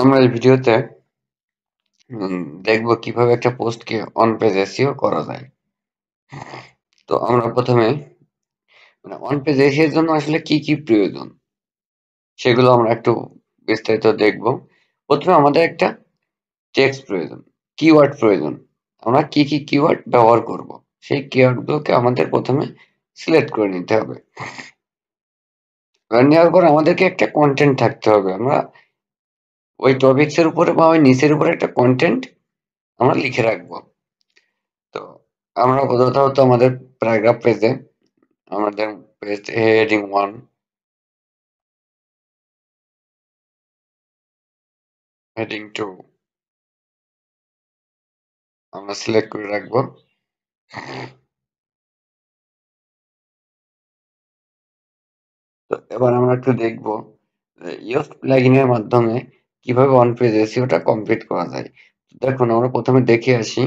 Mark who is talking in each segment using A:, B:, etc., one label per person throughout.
A: আমরা এই ভিডিওতে দেখব কিভাবে একটা পোস্টকে অন পেজ এসইও করা যায়। তো আমরা প্রথমে অন পেজ এসইও এর জন্য আসলে কি কি প্রয়োজন সেগুলো আমরা একটু বিস্তারিত দেখব। প্রথমে আমাদের একটা টেক্সট প্রয়োজন, কিওয়ার্ড প্রয়োজন। আমরা কি কি কিওয়ার্ড ব্যবহার করব সেই কিওয়ার্ডগুলোকে আমাদের প্রথমে সিলেক্ট করে নিতে হবে। এবার নেওয়ার পর আমাদেরকে একটা কন্টেন্ট থাকতে হবে। আমরা ওই টপিকস এর উপরে বা ওই নিচের উপরে একটা কন্টেন্ট আমরা লিখে রাখবো। তো আমরা প্রথমত আমাদের প্যারাগ্রাফ পেজে আমাদের পেজ হেডিং 1, হেডিং 2 আমরা সিলেক্ট করে রাখবো। তো এবার আমরা একটু দেখবো ইয়োস্ট প্লাগইনের মাধ্যমে কিভাবে অন পেজ এসইওটা কমপ্লিট করা যায়। দেখুন আমরা প্রথমে দেখে আসি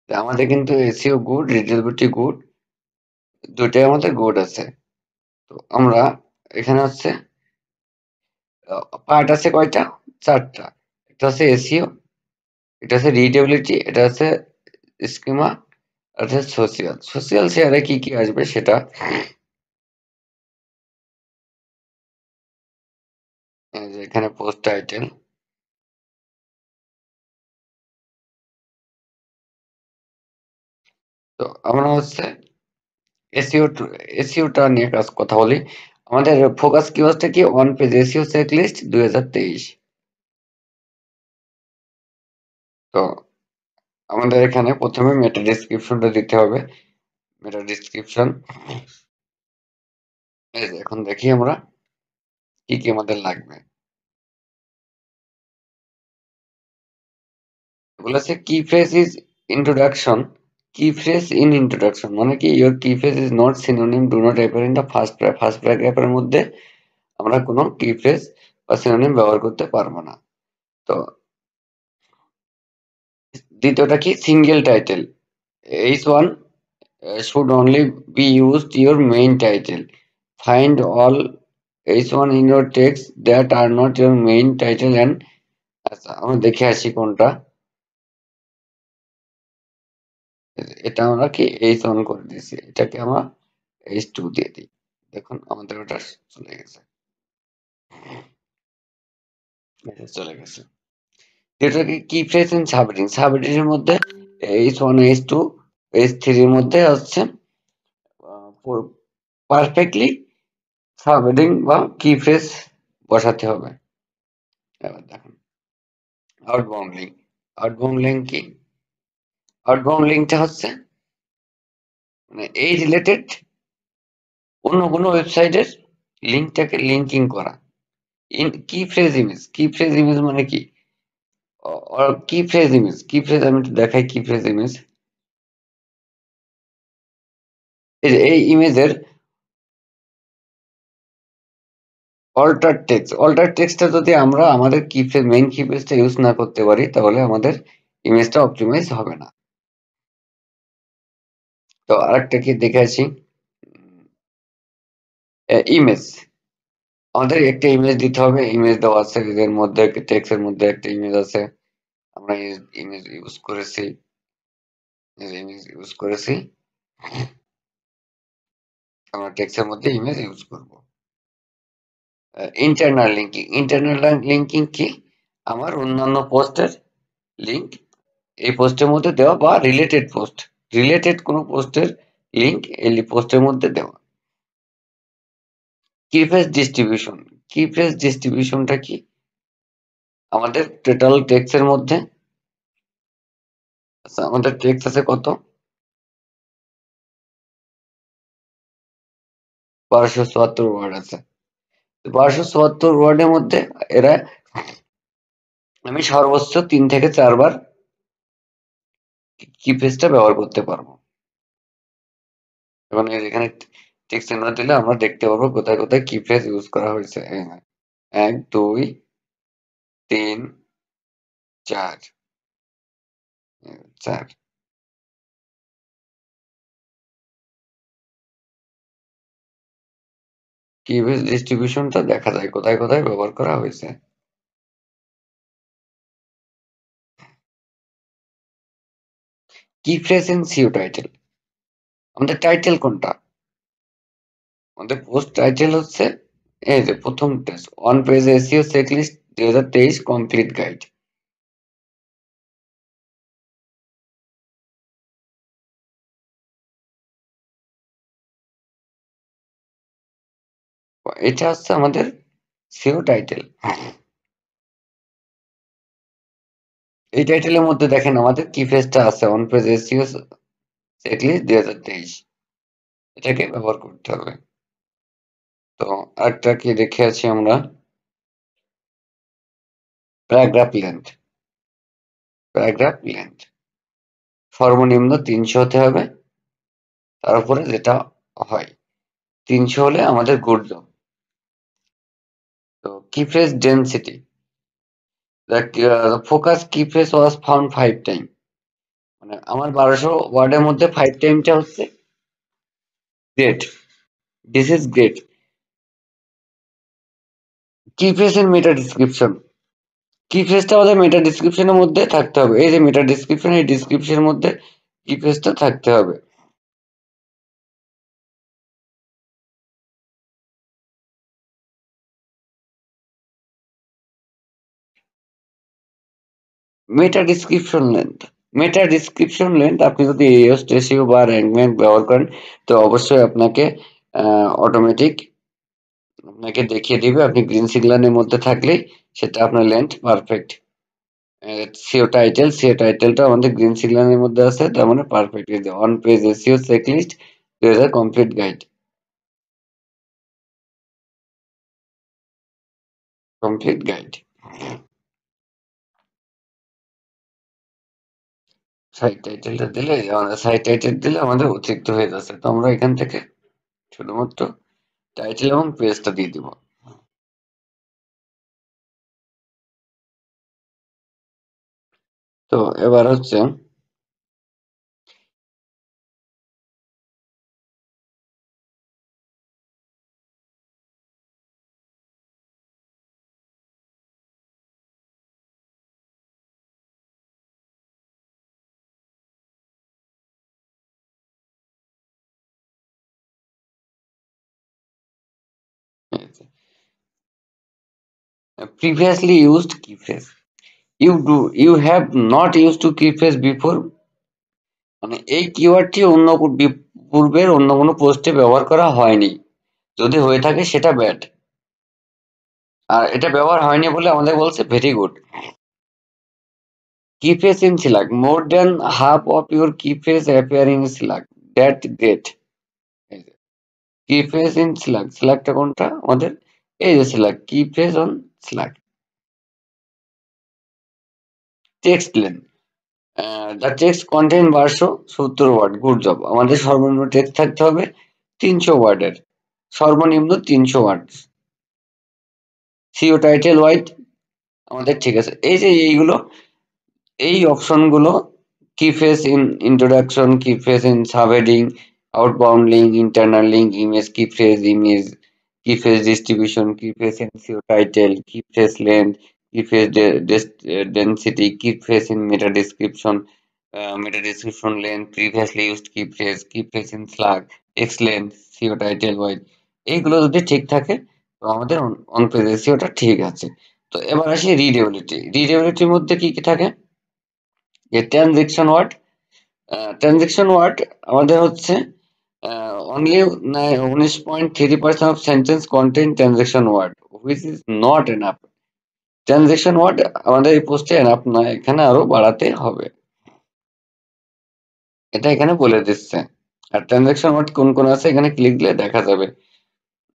A: যে আমাদের কিন্তু এসইও গুড, রিডেবিলিটি গুড, দুটাই আমাদের গুড আছে। তো আমরা এখানে হচ্ছে পার্ট আছে কয়টা? 4টা। একটা হচ্ছে এসইও, এটা হচ্ছে রিডেবিলিটি, এটা হচ্ছে স্কিমা, আর হচ্ছে সোশিয়াল। সোশিয়াল শেয়ারে কি কি আসবে সেটা এই যে এখানে পোস্ট টাইটেল। তো আমরা হচ্ছে এসইও এসইওটা নিয়ে কথা বলি। আমাদের ফোকাস কিওয়ার্ডটা কি? On page SEO checklist 2023। তো আমাদের এখানে প্রথমে মেটা ডেসক্রিপশনটা দিতে হবে। মেটা ডেসক্রিপশন এই যে এখন দেখি আমরা কি কি আমাদের লাগবে। বলেছে key phrase is introduction. Key phrase in introduction মানে কি? Your key phrase is not synonym, do not appear in the first প্যারাগ্রাফের মধ্যে আমরা কোনো কি ফ্রেজ বা সিনোনিম ব্যবহার করতে পারবো না। তো দ্বিতীয়টা কি? Single title. H1 should only be used your main title. Find all H1 in your text that are not your main title and আচ্ছা আমরা দেখে আসি কোনটা। এটা আমরা কি H1 করে দিয়েছি, এটাকে আমরা H2 দিয়ে দিই। দেখুন আমাদের ওটা চলে গেছে, চলে গেছে। যেটাকে কি ফ্রেজ ইন সাবহেডিং, সাবহেডিং এর মধ্যে H1 H2 H3 এর মধ্যে হচ্ছে পারফেক্টলি সাবহেডিং বা কি ফ্রেজ বসাতে হবে। এবার দেখুন আউটবাউন্ড লিঙ্ক। আউটবাউন্ড লিঙ্ক কি? আউটবাউন্ড লিঙ্কটা হচ্ছে মানে এই রিলেটেড অন্য কোনো ওয়েবসাইটের লিঙ্কটাকে লিঙ্কিং করা। ইন কি phrase image, key phrase image মানে কি? কি ফ্রেজ ইমেজ, কি ফ্রেজ আমি একটু দেখাই। কি ফ্রেজ ইমেজ এই যে এই ইমেজের অল্টার টেক্সট। অল্টার টেক্সটটা যদি আমরা আমাদের কি ফ্রেজ মেইন কি ফ্রেজটা ইউজ না করতে পারি তাহলে আমাদের ইমেজটা অপটিমাইজ হবে না। তো আরেকটা কি দেখে আসি। ইমেজ, আমাদের একটা ইমেজ দিতে হবে। ইমেজ দেওয়া আছে এর মধ্যে, টেক্সটের মধ্যে একটা ইমেজ আছে। আমরা ইমেজ ইউজ করেছি, ইমেজ ইউজ করেছি। আমরা টেক্সটের মধ্যে ইমেজ ইউজ করব। Internal linking. ইন্টারনাল লিঙ্কিং কি? আমার অন্যান্য পোস্টের লিঙ্ক এই পোস্টের মধ্যে দেওয়া বা রিলেটেড পোস্ট, রিলেটেড কোনো পোস্টের লিঙ্ক এই পোস্টের মধ্যে দেওয়া। কিফ্রেজ ডিস্ট্রিবিউশন। কিফ্রেজ ডিস্ট্রিবিউশনটা কি? আমাদের টোটাল টেক্সটের মধ্যে আচ্ছা আমাদের টেক্সট আছে কত? 1274 ওয়ার্ড আছে। 1274 ওয়ার্ডের মধ্যে এরা আমি সর্বোচ্চ 3 থেকে 4 বার কি ফ্রেজটা ব্যবহার করতে পারবো। এবং এখানে টেক্সট চিহ্ন দিলে আমরা দেখতে পারবো কোথায় কোথায় কি ফ্রেজ ইউজ করা হয়েছে। 1 2 3 4 4 কি ফ্রেজ ডিস্ট্রিবিউশনটা দেখা যায় কোথায় কোথায় ব্যবহার করা হয়েছে। কি ফ্রেজ ইন সিও টাইটেল, আমাদের টাইটেল কোনটা, আমাদের পোস্ট টাইটেল হচ্ছে এই যে প্রথম test on page SEO checklist 2023 complete guide. এটা হচ্ছে আমাদের সিও টাইটেল। এই টাইটেলের মধ্যে দেখেন আমাদের কি ফ্রেজটা আছে, অন পেজ এসইও চেকলিস্ট 2023, এটাকে ব্যবহার করতে হবে। তো আরেকটা কি দেখে আছি আমরা, প্যারাগ্রাফ লেন্থ, প্যারাগ্রাফ লেন্থ সর্বনিম্ন 300 হতে হবে, তার উপরে যেটা হয় 300 হলে আমাদের গুড জব। তো কি phrase density, the focus key phrase was found 5 time, মানে আমার 1200 ওয়ার্ডের মধ্যে 5 টাইমটা হচ্ছে great, this is great. Key phrase এর মেটা ডিসক্রিপশন, কি ফ্রেজটা আমাদের মেটা ডিসক্রিপশনের মধ্যে থাকতে হবে, এই যে মেটা ডিসক্রিপশন, এই ডিসক্রিপশনের মধ্যে কি ফ্রেজটা থাকতে হবে। মেটা ডিসক্রিপশন লেন্থ, মেটা ডিসক্রিপশন লেন্থ আপনি যদি এওস্ট এসইও বা র্যাঙ্কম্যান ব্যবহার করেন তো অবশ্যই আপনাকে অটোমেটিক আপনাকে দেখিয়ে দিবে, আপনি গ্রিন সিগন্যালের মধ্যে থাকলেই সেটা আপনার length perfect. SEO title, SEO টাইটেলটা আমাদের গ্রিন সিগন্যালের মধ্যে আছে, তার মানে পারফেক্ট। এই যে on page SEO checklist 2000 complete guide, complete guide. Site টাইটেলটা দিলে, আমাদের সাইট টাইটেল দিলে আমাদের অতিরিক্ত হয়ে যাচ্ছে, তো আমরা এখান থেকে শুধুমাত্র টাইটেল এবং পেজটা দিয়ে দিব। তো এবার হচ্ছে previously used key phrase, you have not used to key phrase before, মানে এই কিওয়ার্ডটি পূর্বের অন্য কোনো পোস্টে ব্যবহার করা হয়নি, যদি হয়ে থাকে সেটা ব্যাড, আর এটা ব্যবহার হয়নি বলে আমাদের বলছে very good. Key phrase in slug, more than half of your key phrase appear in slug, that great. Key phrase in slug, সিলাকটা কোনটা আমাদের, এই যে slug, key phrase on slug. Text length, the text content 1270 word, good job. আমাদের সর্বনিম্ন text থাকতে হবে 300 ওয়ার্ডের, সর্বনিম্ন 300 ওয়ার্ড। সিও টাইটেল ওয়াইড আমাদের ঠিক আছে, এই যে এইগুলো, এই অপশনগুলো key phrase in introduction, key phrase in subheading, outbound link, internal link, image key phrase, image key phrase distribution, key phrase in SEO title, key phrase length, key phrase density, key phrase in meta description length, previously used key phrase in slug, text length, SEO title wide, এইগুলো যদি ঠিক থাকে তো আমাদের on page এসইওটা ঠিক আছে। তো এবার আসি রিডেবিলিটি, রিডেবিলিটির মধ্যে কি কি থাকে, যে ট্রানজেকশন ওয়ার্ড, ট্রানজেকশন ওয়ার্ড আমাদের হচ্ছে only 19.3% of sentence contain transaction word which is not enough. Transaction word আমাদের এই পোস্টে এনাফ নয়, এখানে আরো বাড়াতে হবে, এটা এখানে বলে দিচ্ছে। আর ট্রানজেকশন ওয়ার্ড কোন কোন আছে এখানে ক্লিক দিলে দেখা যাবে।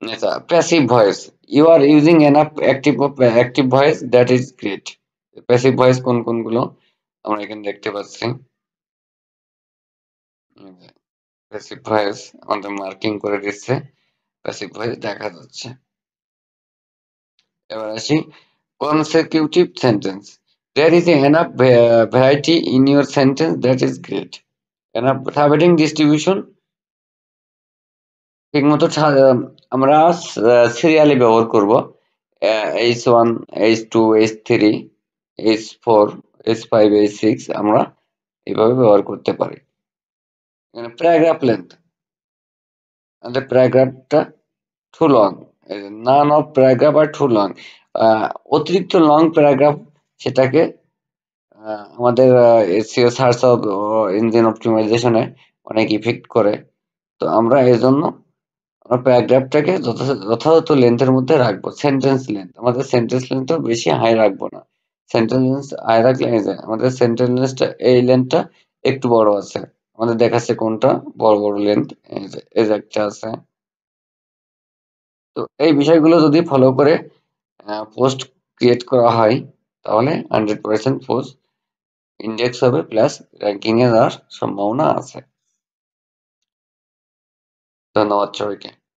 A: আচ্ছা, passive voice, you are using enough active voice, that is great. Passive voice কোন কোনগুলো আমরা এখানে দেখতে পাচ্ছি, প্যাসিভ ভয়েস আমাদের মার্কিং করে দিচ্ছে, প্যাসিভ ভয়েস দেখা যাচ্ছে। এবার আসি consecutive sentence, there is enough variety in your sentence, that is great। enough subheading distribution ঠিক মতো আমরা সিরিয়ালি ব্যবহার করব, H1 H2 H3 H4 H5 H6 আমরা এইভাবে ব্যবহার করতে পারি। এখানে প্যারাগ্রাফ লেন্থ, আমাদের প্যারাগ্রাফটা too long, none of paragraph are too long, অতিরিক্ত লং প্যারাগ্রাফ সেটাকে আমাদের এসইও সার্চ ইঞ্জিন অপটিমাইজেশনে অনেক ইফেক্ট করে। তো আমরা এই জন্য আমরা প্যারাগ্রাফটাকে যথাযথ লেন্থের মধ্যে রাখবো। সেন্টেন্স লেন্থ, আমাদের সেন্টেন্স লেন্থটা বেশি হাই রাখবো না। সেন্টেন্স লেন্থ হাই রাখলে এই যে আমাদের সেন্টেন্স লেন্থটা, এই লেন্থটা একটু বড় আছে, আমাদের দেখাচ্ছে কোনটা বড় বড় লেন্থ, এই যে একটা আছে। তো এই বিষয়গুলো যদি ফলো করে পোস্ট ক্রিয়েট করা হয় তাহলে 100% পোস্ট ইন্ডেক্স হবে, প্লাস র্যাঙ্কিং এ যাওয়ার সম্ভাবনা আছে। ধন্যবাদ সবাইকে।